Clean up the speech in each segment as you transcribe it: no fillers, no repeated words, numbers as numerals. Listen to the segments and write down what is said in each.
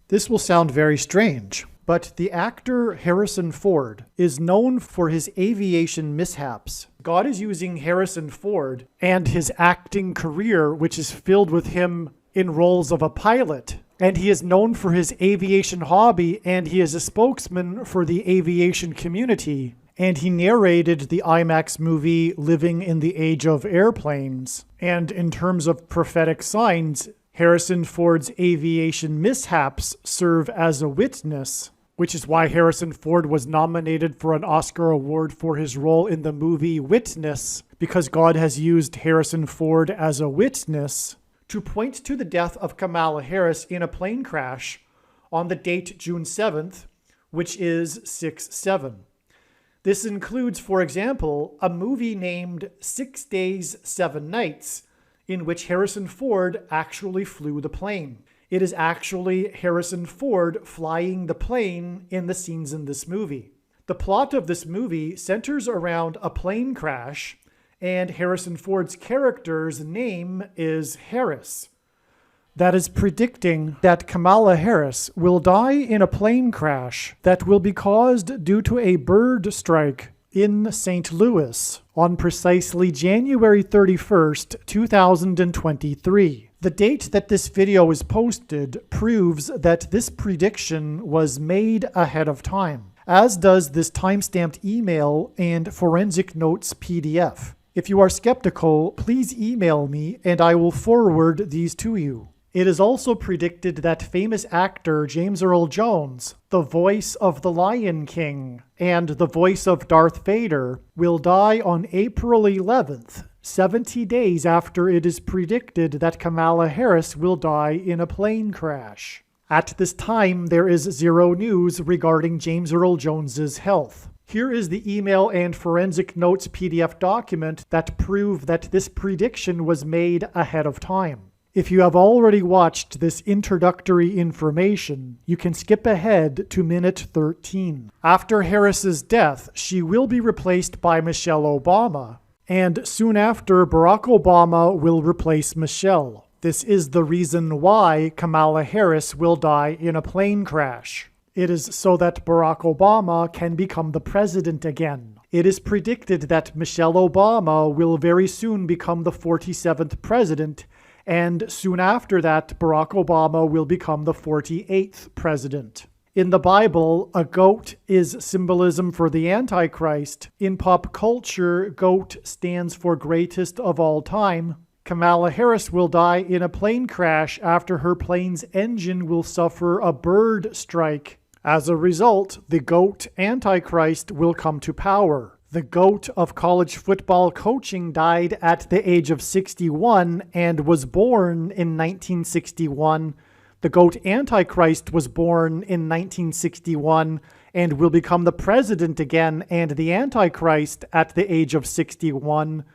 This will sound very strange, but the actor Harrison Ford is known for his aviation mishaps. God is using Harrison Ford and his acting career, which is filled with him in roles of a pilot. And he is known for his aviation hobby, and he is a spokesman for the aviation community. And he narrated the IMAX movie Living in the Age of Airplanes. And in terms of prophetic signs, Harrison Ford's aviation mishaps serve as a witness, which is why Harrison Ford was nominated for an Oscar award for his role in the movie Witness, because God has used Harrison Ford as a witness to point to the death of Kamala Harris in a plane crash on the date June 7th, which is 6/7. This includes, for example, a movie named 6 Days, 7 Nights, in which Harrison Ford actually flew the plane. It is actually Harrison Ford flying the plane in the scenes in this movie. The plot of this movie centers around a plane crash, and Harrison Ford's character's name is Harris. That is predicting that Kamala Harris will die in a plane crash that will be caused due to a bird strike in St. Louis on precisely January 31st, 2023. The date that this video is posted proves that this prediction was made ahead of time, as does this timestamped email and forensic notes PDF. If you are skeptical, please email me and I will forward these to you. It is also predicted that famous actor James Earl Jones, the voice of the Lion King and the voice of Darth Vader, will die on April 11th, 70 days after it is predicted that Kamala Harris will die in a plane crash. At this time, there is zero news regarding James Earl Jones's health. Here is the email and forensic notes PDF document that prove that this prediction was made ahead of time. If you have already watched this introductory information, you can skip ahead to minute 13. After Harris's death, she will be replaced by Michelle Obama, and soon after, Barack Obama will replace Michelle. This is the reason why Kamala Harris will die in a plane crash. It is so that Barack Obama can become the president again. It is predicted that Michelle Obama will very soon become the 47th president, and soon after that, Barack Obama will become the 48th president. In the Bible, a goat is symbolism for the Antichrist. In pop culture, goat stands for greatest of all time. Kamala Harris will die in a plane crash after her plane's engine will suffer a bird strike. As a result, the GOAT Antichrist will come to power. The GOAT of college football coaching died at the age of 61 and was born in 1961. The GOAT Antichrist was born in 1961 and will become the president again and the Antichrist at the age of 61.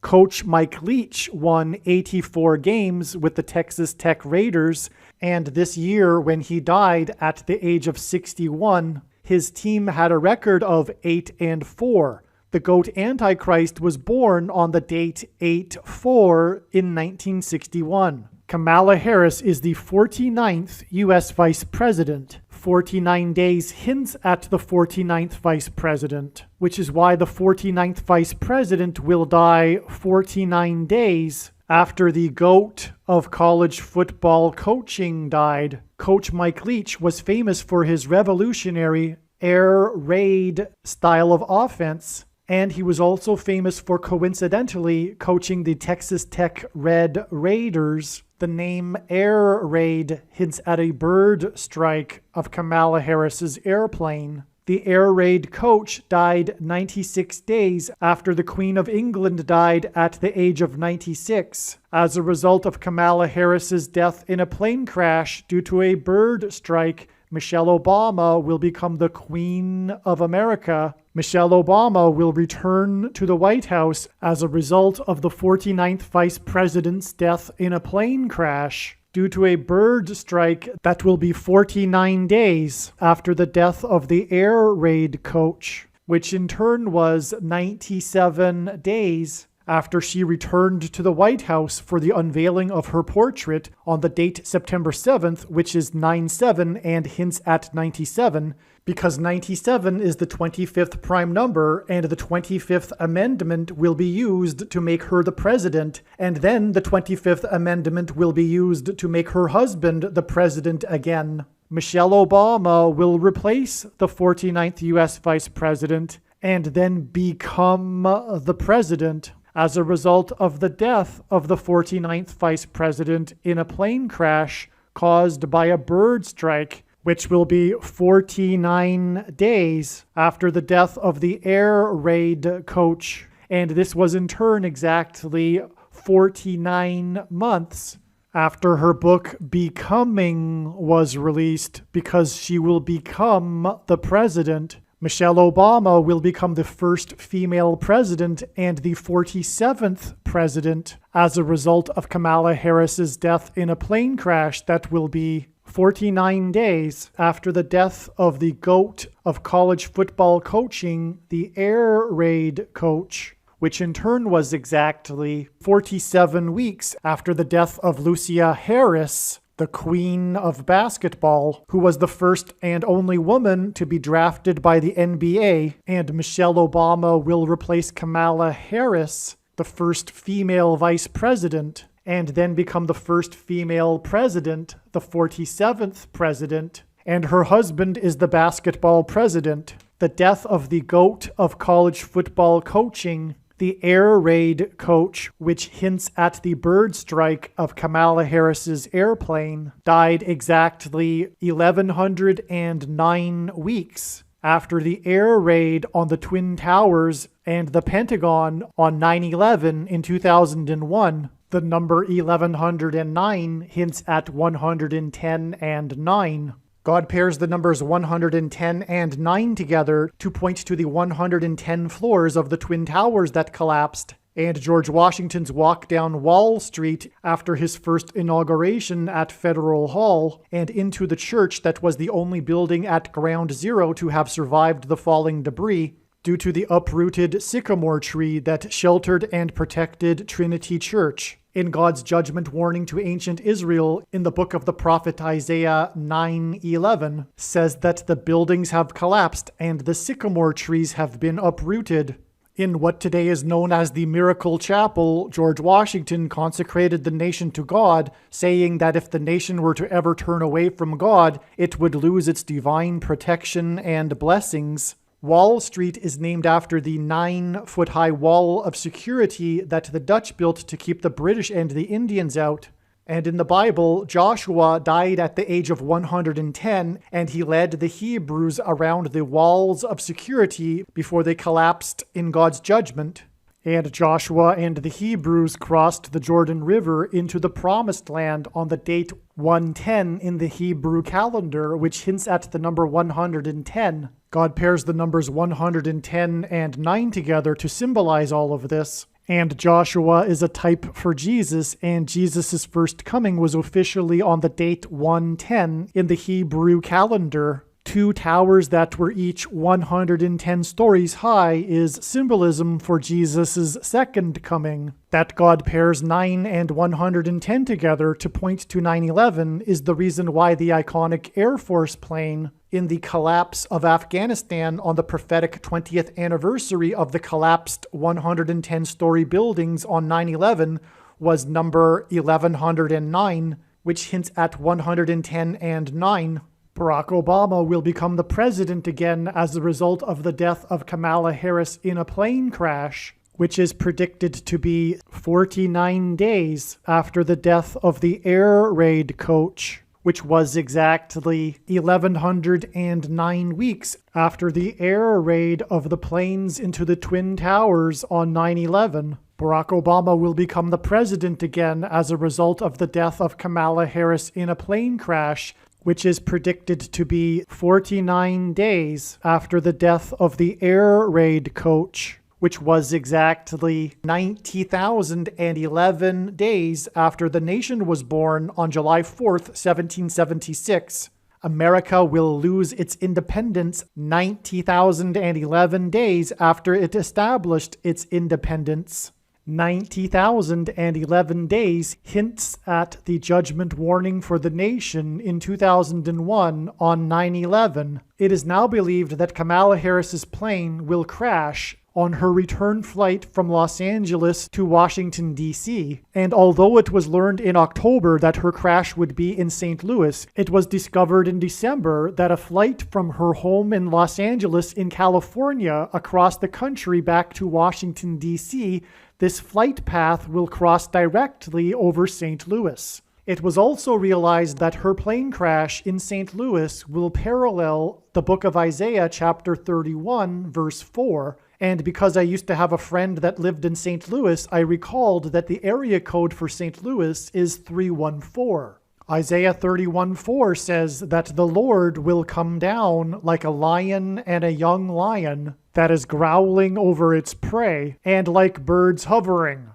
Coach Mike Leach won 84 games with the Texas Tech Raiders, and this year, when he died at the age of 61, his team had a record of 8-4. The GOAT Antichrist was born on the date 8/4 in 1961. Kamala Harris is the 49th U.S. Vice President. 49 days hints at the 49th Vice President, which is why the 49th Vice President will die 49 days after the GOAT of college football coaching died. Coach Mike Leach was famous for his revolutionary air raid style of offense, and he was also famous for coincidentally coaching the Texas Tech Red Raiders. The name Air Raid hints at a bird strike of Kamala Harris's airplane. The Air Raid coach died 96 days after the Queen of England died at the age of 96 as a result of Kamala Harris's death in a plane crash due to a bird strike. Michelle Obama will become the Queen of America. Michelle Obama will return to the White House as a result of the 49th Vice President's death in a plane crash due to a bird strike that will be 49 days after the death of the Air Raid coach, which in turn was 97 days after she returned to the White House for the unveiling of her portrait on the date September 7th, which is 9/7 and hints at 97, because 97 is the 25th prime number, and the 25th Amendment will be used to make her the president, and then the 25th Amendment will be used to make her husband the president again. Michelle Obama will replace the 49th U.S. Vice President and then become the president as a result of the death of the 49th Vice President in a plane crash caused by a bird strike, which will be 49 days after the death of the air raid coach. And this was in turn exactly 49 months after her book Becoming was released, because she will become the president. Michelle Obama will become the first female president and the 47th president as a result of Kamala Harris's death in a plane crash that will be 49 days after the death of the GOAT of college football coaching, the air raid coach, which in turn was exactly 47 weeks after the death of Lucia Harris, the queen of basketball, who was the first and only woman to be drafted by the NBA, and Michelle Obama will replace Kamala Harris, the first female vice president, and then become the first female president, the 47th president, and her husband is the basketball president. The death of the GOAT of college football coaching, the air raid coach, which hints at the bird strike of Kamala Harris's airplane, died exactly 1,109 weeks after the air raid on the Twin Towers and the Pentagon on 9/11 in 2001. The number 1109 hints at 110 and 9. God pairs the numbers 110 and 9 together to point to the 110 floors of the Twin Towers that collapsed, and George Washington's walk down Wall Street after his first inauguration at Federal Hall, and into the church that was the only building at Ground Zero to have survived the falling debris, due to the uprooted sycamore tree that sheltered and protected Trinity Church. In God's judgment warning to ancient Israel in the book of the prophet Isaiah 9:11 says that the buildings have collapsed and the sycamore trees have been uprooted. In what today is known as the Miracle Chapel, George Washington consecrated the nation to God, saying that if the nation were to ever turn away from God, it would lose its divine protection and blessings. Wall Street is named after the 9-foot-high wall of security that the Dutch built to keep the British and the Indians out. And in the Bible, Joshua died at the age of 110, and he led the Hebrews around the walls of security before they collapsed in God's judgment. And Joshua and the Hebrews crossed the Jordan River into the Promised Land on the date 110 in the Hebrew calendar, which hints at the number 110. God pairs the numbers 110 and 9 together to symbolize all of this. And Joshua is a type for Jesus, and Jesus' first coming was officially on the date 110 in the Hebrew calendar. 2 towers that were each 110 stories high is symbolism for Jesus' second coming. That God pairs 9 and 110 together to point to 9/11 is the reason why the iconic Air Force plane in the collapse of Afghanistan on the prophetic 20th anniversary of the collapsed 110-story buildings on 9/11 was number 1109, which hints at 110 and 9. Barack Obama will become the president again as a result of the death of Kamala Harris in a plane crash, which is predicted to be 49 days after the death of the air raid coach, which was exactly 1,109 weeks after the air raid of the planes into the Twin Towers on 9/11. Barack Obama will become the president again as a result of the death of Kamala Harris in a plane crash, which is predicted to be 49 days after the death of the air raid coach, which was exactly 90,011 days after the nation was born on July 4th, 1776. America will lose its independence 90,011 days after it established its independence. 90,011 days hints at the judgment warning for the nation in 2001 on 9/11. It is now believed that Kamala Harris's plane will crash on her return flight from Los Angeles to Washington, D.C. And although it was learned in October that her crash would be in St. Louis, it was discovered in December that a flight from her home in Los Angeles in California across the country back to Washington, D.C., this flight path will cross directly over St. Louis. It was also realized that her plane crash in St. Louis will parallel the book of Isaiah chapter 31, verse 4. And because I used to have a friend that lived in St. Louis, I recalled that the area code for St. Louis is 314. Isaiah 31:4 says that the Lord will come down like a lion and a young lion that is growling over its prey, and like birds hovering.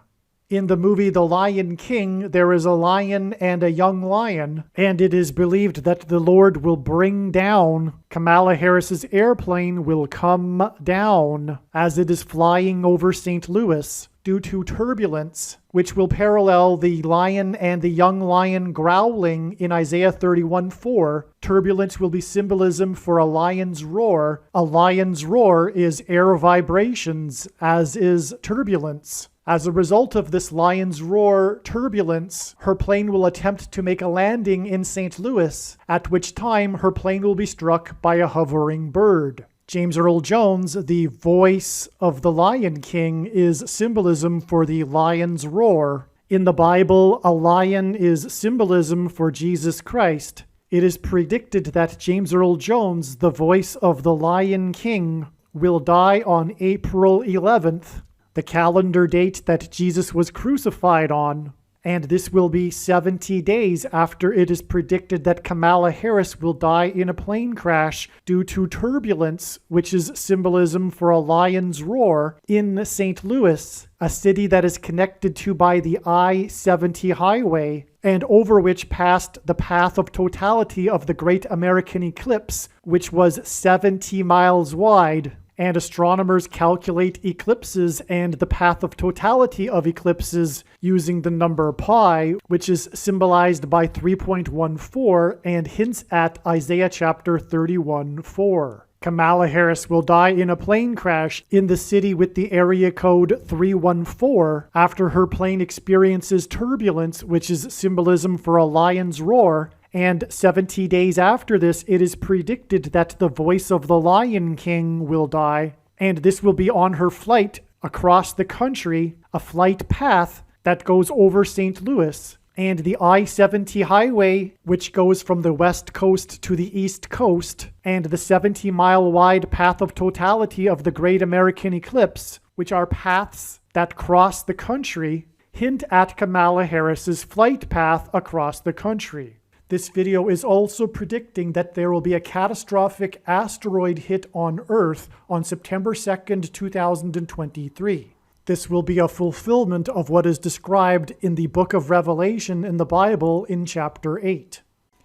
In the movie The Lion King, there is a lion and a young lion, and it is believed that the Lord will bring down Kamala Harris's airplane will come down as it is flying over St. Louis due to turbulence, which will parallel the lion and the young lion growling in Isaiah 31:4. Turbulence will be symbolism for a lion's roar. A lion's roar is air vibrations, as is turbulence. As a result of this lion's roar turbulence, her plane will attempt to make a landing in St. Louis, at which time her plane will be struck by a hovering bird. James Earl Jones, the voice of the Lion King, is symbolism for the lion's roar. In the Bible, a lion is symbolism for Jesus Christ. It is predicted that James Earl Jones, the voice of the Lion King, will die on April 11th. The calendar date that Jesus was crucified on, and this will be 70 days after it is predicted that Kamala Harris will die in a plane crash due to turbulence, which is symbolism for a lion's roar, in St. Louis, a city that is connected to by the I-70 highway, and over which passed the path of totality of the Great American Eclipse, which was 70 miles wide. And astronomers calculate eclipses and the path of totality of eclipses using the number pi, which is symbolized by 3.14 and hints at Isaiah chapter 31:4. Kamala Harris will die in a plane crash in the city with the area code 314 after her plane experiences turbulence, which is symbolism for a lion's roar. And 70 days after this, it is predicted that the voice of the Lion King will die, and this will be on her flight across the country, a flight path that goes over St. Louis, and the I-70 highway, which goes from the west coast to the east coast, and the 70-mile-wide path of totality of the Great American Eclipse, which are paths that cross the country, hint at Kamala Harris's flight path across the country. This video is also predicting that there will be a catastrophic asteroid hit on Earth on September 2nd, 2023. This will be a fulfillment of what is described in the book of Revelation in the Bible in chapter 8.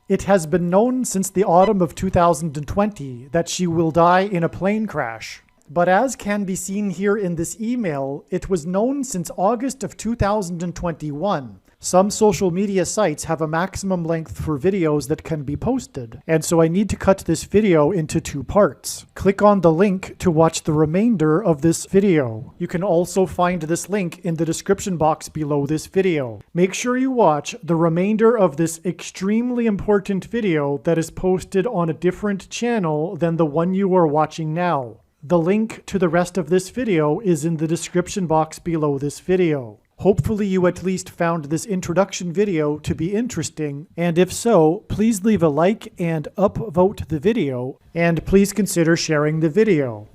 It has been known since the autumn of 2020 that she will die in a plane crash. But as can be seen here in this email, it was known since August of 2021. Some social media sites have a maximum length for videos that can be posted, and so I need to cut this video into 2 parts. Click on the link to watch the remainder of this video. You can also find this link in the description box below this video. Make sure you watch the remainder of this extremely important video that is posted on a different channel than the one you are watching now. The link to the rest of this video is in the description box below this video. Hopefully you at least found this introduction video to be interesting, and if so, please leave a like and upvote the video, and please consider sharing the video.